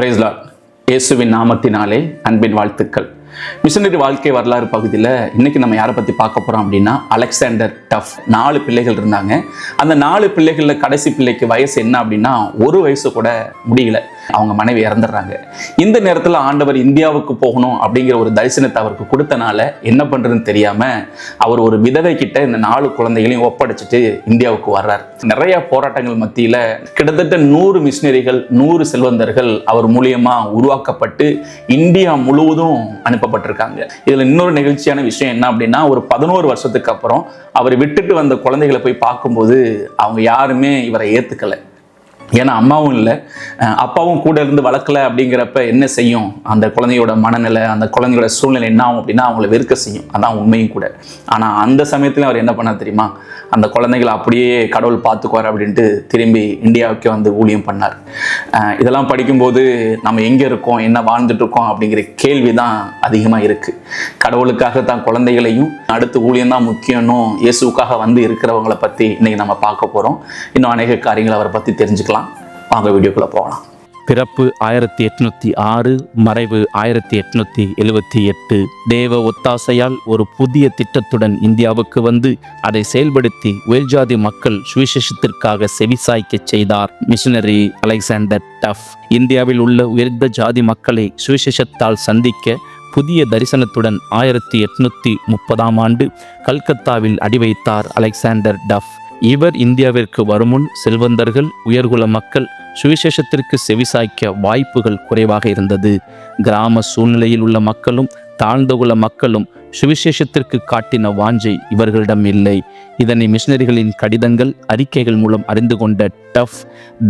Price Lord. இயேசுவின் நாமத்தினாலே அன்பின் வாழ்த்துக்கள். மிஷனரி வாழ்க்கை வரலாறு பகுதியில் இன்னைக்கு நம்ம யாரை பற்றி பார்க்க போகிறோம் அப்படின்னா, அலெக்சாண்டர் டஃப். 4 பிள்ளைகள் இருந்தாங்க. அந்த 4 பிள்ளைகளில் கடைசி பிள்ளைக்கு வயசு என்ன அப்படின்னா, 1 வயசு கூட முடியல. அவங்க மனைவி இறந்துடுறாங்க. இந்த நேரத்தில் ஆண்டவர் இந்தியாவுக்கு போகணும் அப்படிங்கிற ஒரு தரிசனத்தை அவருக்கு கொடுத்தனால என்ன பண்ணுறதுன்னு தெரியாமல் அவர் ஒரு விதவை கிட்ட இந்த 4 குழந்தைகளையும் ஒப்படைச்சிட்டு இந்தியாவுக்கு வர்றார். நிறைய போராட்டங்கள் மத்தியில் கிட்டத்தட்ட 100 மிஷினரிகள், 100 செல்வந்தர்கள் அவர் மூலியமாக உருவாக்கப்பட்டு இந்தியா முழுவதும் அனுப்பப்பட்டிருக்காங்க. இதில் இன்னொரு நிகழ்ச்சியான விஷயம் என்ன அப்படின்னா, ஒரு 11 வருஷத்துக்கு அப்புறம் அவர் விட்டுட்டு வந்த குழந்தைகளை போய் பார்க்கும்போது அவங்க யாருமே இவரை ஏற்றுக்கலை. ஏன்னா அம்மாவும் இல்லை, அப்பாவும் கூட இருந்து வளர்க்கல. அப்படிங்கிறப்ப என்ன செய்யும், அந்த குழந்தையோட மனநிலை, அந்த குழந்தையோட சூழ்நிலை என்ன ஆகும் அப்படின்னா அவங்கள வெறுக்க செய்யும். அதான் உண்மையும் கூட. ஆனால் அந்த சமயத்தில் அவர் என்ன பண்ணார் தெரியுமா, அந்த குழந்தைகளை அப்படியே கடவுள் பார்த்துக்குவார் அப்படின்ட்டு திரும்பி இந்தியாவுக்கே வந்து ஊழியம் பண்ணார். இதெல்லாம் படிக்கும்போது நம்ம எங்கே இருக்கோம், என்ன வாழ்ந்துட்டு இருக்கோம் அப்படிங்கிற கேள்வி தான் அதிகமாக இருக்குது. கடவுளுக்காக தான் குழந்தைகளையும் அடுத்து ஊழியம் தான் முக்கியம்னும் இயேசுக்காக வந்து இருக்கிறவங்களை பற்றி இன்னைக்கு நம்ம பார்க்க போகிறோம். இன்னும் அநேக காரியங்களை அவரை பற்றி தெரிஞ்சுக்கலாம். வாங்க வீடியோக்குள்ள போகலாம். பிறப்பு 1806, மறைவு 1878. தேவ ஒத்தாசையால் ஒரு புதிய திட்டத்துடன் இந்தியாவுக்கு வந்து அதை செயல்படுத்தி உயர்ஜாதி மக்கள் சுவிசேஷத்திற்காக செவிசாய்க்க செய்தார் மிஷனரி அலெக்சாண்டர் டஃப். இந்தியாவில் உள்ள உயர்ந்த ஜாதி மக்களை சுவிசேஷத்தால் சந்திக்க புதிய தரிசனத்துடன் 1830ஆம் ஆண்டு கல்கத்தாவில் அடி வைத்தார் அலெக்சாண்டர் டஃப். இவர் இந்தியாவிற்கு வருமுன் செல்வந்தர்கள், உயர்குல மக்கள் சுவிசேஷத்திற்கு செவிசாய்க்க வாய்ப்புகள் குறைவாக இருந்தது. கிராம சூழ்நிலையில் உள்ள மக்களும் தாழ்ந்தகுல மக்களும் சுவிசேஷத்திற்கு காட்டின வாஞ்சை இவர்களிடம் இல்லை. இதனை மிஷனரிகளின் கடிதங்கள், அறிக்கைகள் மூலம் அறிந்து கொண்ட டஃப்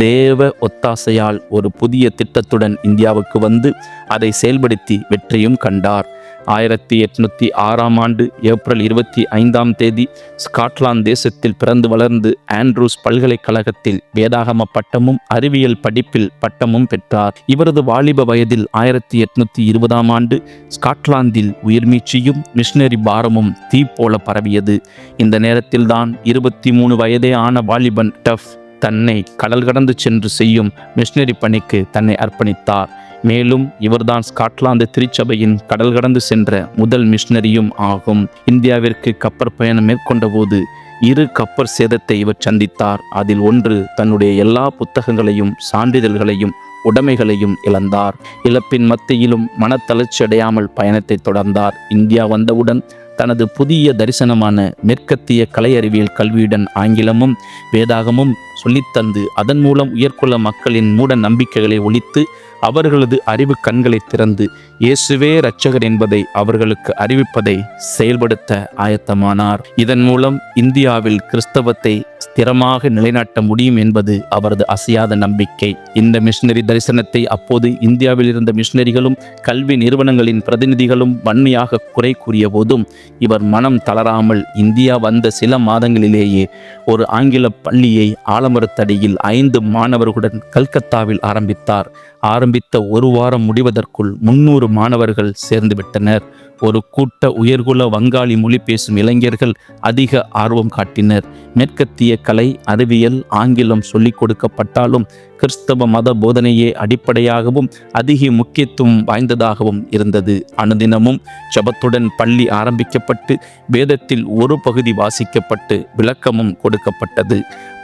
தேவ ஒத்தாசையால் ஒரு புதிய திட்டத்துடன் இந்தியாவுக்கு வந்து அதை செயல்படுத்தி வெற்றியும் கண்டார். 1806ஆம் ஆண்டு ஏப்ரல் 25ஆம் தேதி ஸ்காட்லாந்து தேசத்தில் பிறந்து வளர்ந்து ஆண்ட்ரூஸ் பல்கலைக்கழகத்தில் வேதாகம பட்டமும் அறிவியல் படிப்பில் பட்டமும் பெற்றார். இவரது வாலிப வயதில் 1820ஆம் ஆண்டு ஸ்காட்லாந்தில் உயிர்மீட்சியும் மிஷனரி பாரமும் தீ போல பரவியது. இந்த நேரத்தில்தான் 23 வயதே ஆன வாலிபன் டஃப் தன்னை கடல் கடந்து சென்று செய்யும் மிஷனரி பணிக்கு தன்னை அர்ப்பணித்தார். மேலும் இவர்தான் ஸ்காட்லாந்து திருச்சபையின் கடல் கடந்து சென்ற முதல் மிஷனரியும் ஆகும். இந்தியாவிற்கு கப்பற் பயணம் மேற்கொண்ட போது 2 கப்பற் சேதத்தை இவர் சந்தித்தார். அதில் ஒன்று தன்னுடைய எல்லா புத்தகங்களையும் சான்றிதழ்களையும் உடைமைகளையும் இழந்தார். இழப்பின் மத்தியிலும் மனத்தளர்ச்சி அடையாமல் பயணத்தை தொடர்ந்தார். இந்தியா வந்தவுடன் தனது புதிய தரிசனமான மேற்கத்திய கலை அறிவியல் கல்வியுடன் ஆங்கிலமும் வேதாகமும் சொல்லித்தந்து அதன் மூலம் உயர்குல மக்களின் மூட நம்பிக்கைகளை ஒழித்து அவர்களது அறிவு கண்களை திறந்து இயேசுவே இரட்சகர் என்பதை அவர்களுக்கு அறிவிப்பதை செயல்படுத்த ஆயத்தமானார். இதன் மூலம் இந்தியாவில் கிறிஸ்தவத்தை ஸ்திரமாக நிலைநாட்ட முடியும் என்பது அவரது அசையாத நம்பிக்கை. இந்த மிஷனரி தரிசனத்தை அப்போது இந்தியாவில் இருந்த மிஷனரிகளும் கல்வி நிறுவனங்களின் பிரதிநிதிகளும் வன்மையாக குறை கூறிய போதும் இவர் மனம் தளராமல் இந்தியா வந்த சில மாதங்களிலேயே ஒரு ஆங்கில பள்ளியை ஆலமரத்தடியில் 5 மாணவர்களுடன் கல்கத்தாவில் ஆரம்பித்தார். ஆரம்பித்த 1 வாரம் முடிவதற்குள் 300 மாணவர்கள் சேர்ந்து விட்டனர். ஒரு கூட்ட உயர்குல வங்காளி மொழி பேசும் இளைஞர்கள் அதிக ஆர்வம் காட்டினர். மேற்கத்திய கலை, அறிவியல், ஆங்கிலம் சொல்லிக் கொடுக்கப்பட்டாலும் கிறிஸ்தவ மத போதனையே அடிப்படையாகவும் அதிக முக்கியத்துவம் வாய்ந்ததாகவும் இருந்தது. அனுதினமும் ஜெபத்துடன் பள்ளி ஆரம்பிக்கப்பட்டு வேதத்தில் ஒரு பகுதி வாசிக்கப்பட்டு விளக்கமும் கொடுக்கப்பட்டது.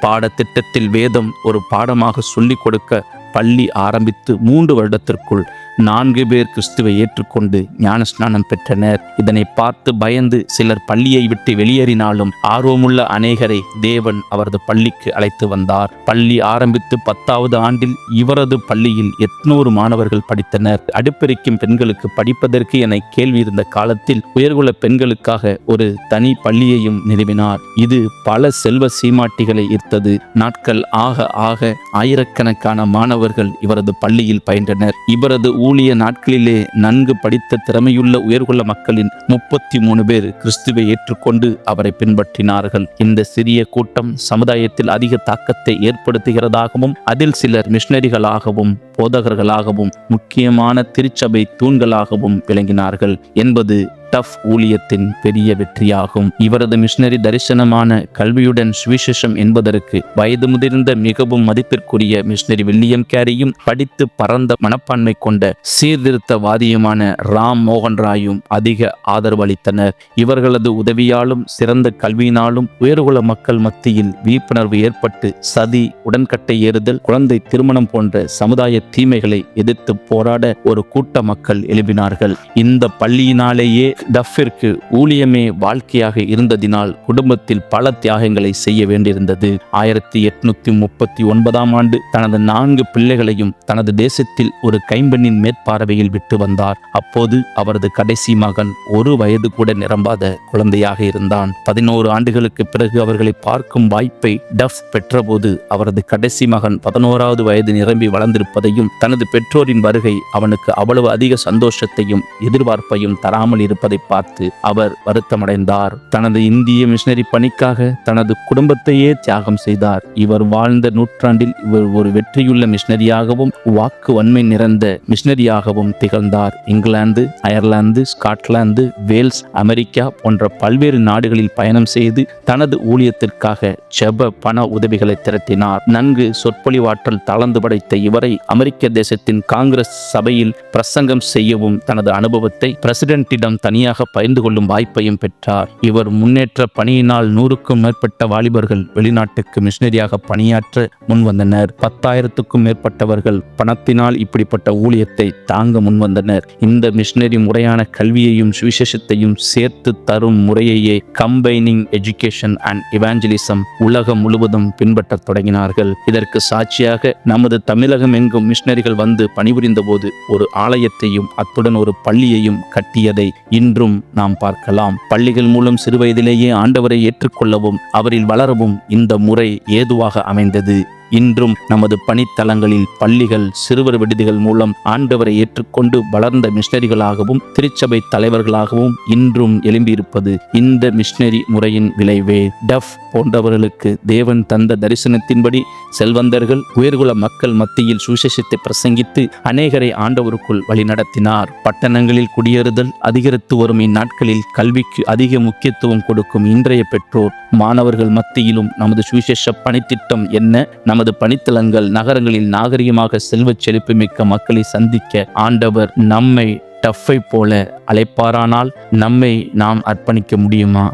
பாடத்திட்டத்தில் வேதம் ஒரு பாடமாக சொல்லிக் கொடுக்க பள்ளி ஆரம்பித்து 3 வருடத்திற்குள் 4 பேர் கிறிஸ்துவை ஏற்றுக்கொண்டு ஞானஸ்நானம் பெற்றனர். இதனை பார்த்து பயந்து சிலர் பள்ளியை விட்டு வெளியேறினாலும் ஆர்வமுள்ள அநேகரை தேவன் அவரது பள்ளிக்கு அழைத்து வந்தார். பள்ளி ஆரம்பித்து 10வது ஆண்டில் இவரது பள்ளியில் 800 மாணவர்கள் படித்தனர். அடுப்பெரிக்கும் பெண்களுக்கு படிப்பதற்கு என கேள்வி இருந்த காலத்தில் உயர்குல பெண்களுக்காக ஒரு தனி பள்ளியையும் நிறுவினார். இது பல செல்வ சீமாட்டிகளை ஈர்த்தது. நாட்கள் ஆக ஆக ஆயிரக்கணக்கான மாணவர்கள் இவரது பள்ளியில் பயின்றனர். இவரது ஊழிய நாட்களிலே நன்கு படித்த திறமையுள்ள உயர்குல மக்களின் 33 பேர் கிறிஸ்துவை ஏற்றுக்கொண்டு அவரை பின்பற்றினார்கள். இந்த சிறிய கூட்டம் சமுதாயத்தில் அதிக தாக்கத்தை ஏற்படுத்துகிறதாகவும் அதில் சிலர் மிஷனரிகளாகவும் போதகர்களாகவும் முக்கியமான திருச்சபை தூண்களாகவும் விளங்கினார்கள் என்பது டஃப் ஊழியத்தின் பெரிய வெற்றியாகும். இவரது மிஷனரி தரிசனமான கல்வியுடன் சுவிசேஷம் என்பதற்கு வயது முதிர்ந்த மிகவும் மதிப்பிற்குரிய மிஷனரி வில்லியம் கேரியும் படித்து பரந்த மனப்பான்மை கொண்ட சீர்திருத்தவாதியுமான ராம் மோகன் ராயும் அதிக ஆதரவு அளித்தனர். இவர்களது உதவியாலும் சிறந்த கல்வியினாலும் உயர்குல மக்கள் மத்தியில் விழிப்புணர்வு ஏற்பட்டு சதி, உடன்கட்டை ஏறுதல், குழந்தை திருமணம் போன்ற சமுதாய தீமைகளை எதிர்த்து போராட ஒரு கூட்ட மக்கள் எழுப்பினார்கள். இந்த பள்ளியினாலேயே டஃப்பிற்கு ஊழியமே வாழ்க்கையாக இருந்ததினால் குடும்பத்தில் பல தியாகங்களை செய்ய வேண்டியிருந்தது. 1839 ஆண்டு தனது 4 பிள்ளைகளையும் தனது தேசத்தில் ஒரு கைம்பெண்ணின் மேற்பார்வையில் விட்டு வந்தார். அப்போது அவரது கடைசி மகன் 1 வயது கூட நிரம்பாத குழந்தையாக இருந்தான். 11 ஆண்டுகளுக்கு பிறகு அவர்களை பார்க்கும் வாய்ப்பை டஃப் பெற்றபோது அவரது கடைசி மகன் 11வது வயது நிரம்பி வளர்ந்திருப்பதையும் தனது பெற்றோரின் வருகை அவனுக்கு அவ்வளவு அதிக சந்தோஷத்தையும் எதிர்பார்ப்பையும் தராமல் இருப்பதை பார்த்து அவர் வருத்தமடைந்தார். தனது இந்திய மிஷனரி பணிக்காக தனது குடும்பத்தையே தியாகம் செய்தார். இவர் வாழ்ந்த நூற்றாண்டில் இவர் ஒரு வெற்றியுள்ள மிஷனரியாகவும் வாக்கு வன்மை நிறைந்த மிஷனரியாகவும் திகழ்ந்தார். England, Ireland, Scotland, Wales, America போன்ற பல்வேறு நாடுகளில் பயணம் செய்து தனது ஊழியத்திற்காக ஜெப பண உதவிகளை திரட்டினார். நன்கு சொற்பொழிவாற்றல் தளர்ந்து படைத்த இவரை அமெரிக்க தேசத்தின் காங்கிரஸ் சபையில் பிரசங்கம் செய்யவும் தனது அனுபவத்தை பிரசிடென்ட்டிடம் தனியாக பகிர்ந்து கொள்ளும் வாய்ப்பையும் பெற்றார். இவர் முன்னேற்ற பணியினால் 100க்கும் மேற்பட்ட வாலிபர்கள் வெளிநாட்டுக்கு மிஷனரியாக பணியாற்ற முன்வந்தனர். 10,000க்கும் மேற்பட்டவர்கள் பணத்தினால் இப்படிப்பட்ட ஊழியத்தை தாங்க முன்வந்தனர். இந்த மிஷனரி முறையான கல்வியையும் சுவிசேஷத்தையும் சேர்த்து தரும் முறையையே கம்பைனிங் எஜுகேஷன் அண்ட் இவாஞ்சலிசம் உலகம் முழுவதும் பின்பற்றத் தொடங்கினார்கள். இதற்கு சாட்சியாக நமது தமிழகம் எங்கும் மிஷனரிகள் வந்து பணிபுரிந்த போது ஒரு ஆலயத்தையும் அத்துடன் ஒரு பள்ளியையும் கட்டியதை இன்றும் நாம் பார்க்கலாம். பள்ளிகள் மூலம் சிறுவயதிலேயே ஆண்டவரை ஏற்றுக்கொள்ளவும் அவரில் வளரவும் இந்த முறை ஏதுவாக அமைந்தது. இன்றும் நமது பணித்தலங்களில் பள்ளிகள், சிறுவர் விடுதிகள் மூலம் ஆண்டவரை ஏற்றுக்கொண்டு வளர்ந்த மிஷனரிகளாகவும் திருச்சபை தலைவர்களாகவும் இன்றும் எழும்பியிருப்பது இந்த மிஷனரி முறையின் விளைவே. டஃப் போன்றவர்களுக்கு தேவன் தந்த தரிசனத்தின்படி செல்வந்தர்கள், உயர்குல மக்கள் மத்தியில் சுவிசேஷத்தை பிரசங்கித்து அநேகரை ஆண்டவருக்குள் வழிநடத்தினார். பட்டணங்களில் குடியேறுதல் அதிகரித்து வரும் இந்நாட்களில் கல்விக்கு அதிக முக்கியத்துவம் கொடுக்கும் இன்றைய பெற்றோர் மாணவர்கள் மத்தியிலும் நமது சுவிசேஷ பணித்திட்டம் என்ன, நமது பணித்தலங்கள் நகரங்களில் நாகரிகமாக செல்வச் செழிப்பு மிக்க மக்களை சந்திக்க ஆண்டவர் நம்மை டஃப்பை போல அழைப்பாரானால் நம்மை நாம் அர்ப்பணிக்க முடியுமா?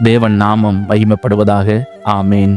தேவன் நாமம் மகிமைப்படுவதாக. ஆமேன்.